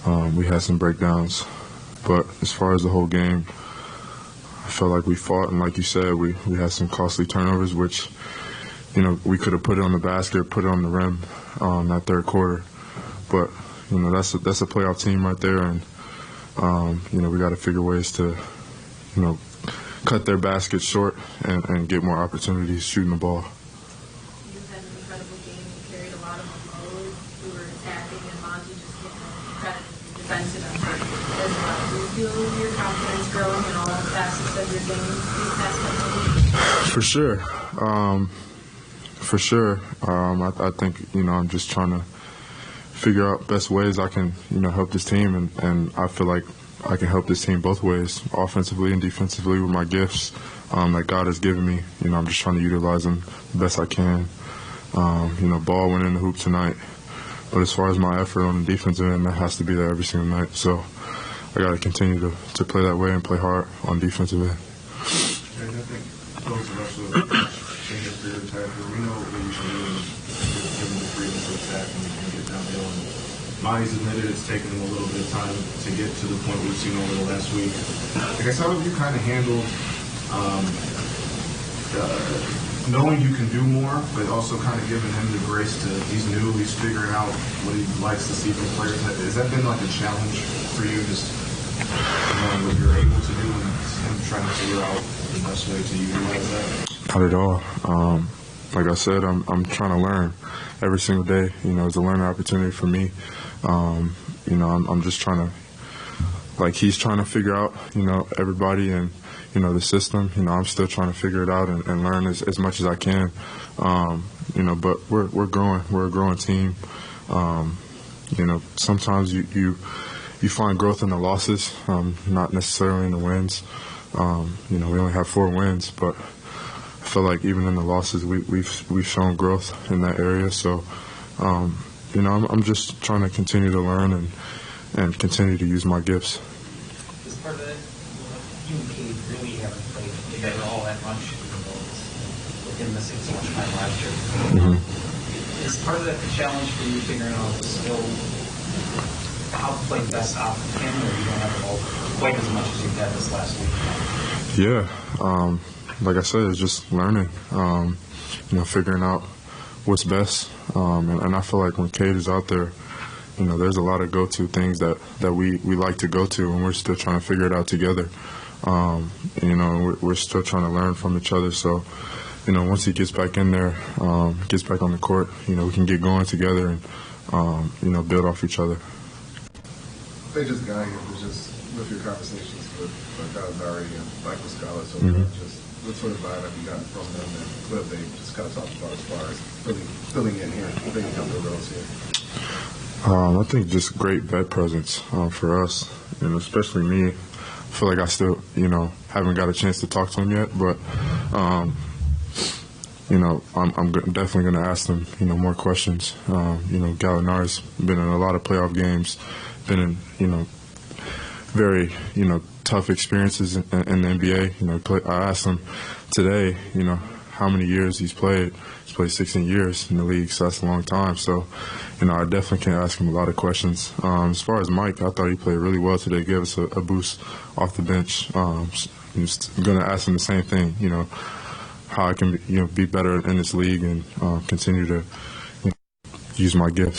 we had some breakdowns. But as far as the whole game, I felt like we fought, and like you said, we had some costly turnovers, which, we could have put it on the basket, put it on the rim that third quarter. But, that's a playoff team right there, and, we got to figure ways to, cut their baskets short and get more opportunities shooting the ball. You had an incredible game. You carried a lot of load. You were attacking, and Monty just getting the defensive effort as well. Do you feel your confidence growing in all facets of your game these past couple of weeks? For sure. I think, I'm just trying to figure out best ways I can, help this team, and I feel like I can help this team both ways, offensively and defensively, with my gifts that God has given me. I'm just trying to utilize them the best I can. Ball went in the hoop tonight, but as far as my effort on the defensive end, that has to be there every single night. So I got to continue to play that way and play hard on defensive end. And I think those of us who have been here for your time, we know what you can do is give them the freedom to attack and get downhill. And Monty's admitted it's taken him a little bit of time to get to the point we've seen over the last week. I guess how have you kind of handled knowing you can do more, but also kind of giving him the grace to, he's new, he's figuring out what he likes to see from players. Has that been like a challenge for you, just knowing what you're able to do and him trying to figure out the best way to utilize that? Not at all. Like I said, I'm trying to learn every single day. It's a learning opportunity for me. I'm just trying to, he's trying to figure out, everybody and, the system. I'm still trying to figure it out and learn as much as I can. But we're growing. We're a growing team. Sometimes you find growth in the losses, not necessarily in the wins. We only have 4 wins, but I feel like even in the losses, we've shown growth in that area. So, I'm just trying to continue to learn and continue to use my gifts. As part of that, you and Cade really haven't played together all that much, even though with him missing so much time last year. Mm-hmm. Is part of that the challenge for you figuring out still how to play best off of him, or you don't have the ball quite as much as you've had this last week? Yeah. Like I said, it's just learning, figuring out what's best. And I feel like when Cade is out there, there's a lot of go-to things that we like to go to, and we're still trying to figure it out together. We're still trying to learn from each other. So, once he gets back in there, gets back on the court, we can get going together and, build off each other. They just got here, just with your conversations with Barry and Michael Scott, so just what sort of vibe have you gotten from them, and what have they just kind of talked about as far as filling in here, filling in the roles here? I think just great vet presence for us, and especially me. I feel like I still, haven't got a chance to talk to him yet, but, I'm definitely going to ask them, more questions. Gallinari's been in a lot of playoff games, been in, very, tough experiences in the NBA. I asked him today, how many years he's played. He's played 16 years in the league, so that's a long time. So, I definitely can ask him a lot of questions. As far as Mike, I thought he played really well today, gave us a boost off the bench. I'm going to ask him the same thing, how I can, be better in this league and continue to use my gifts.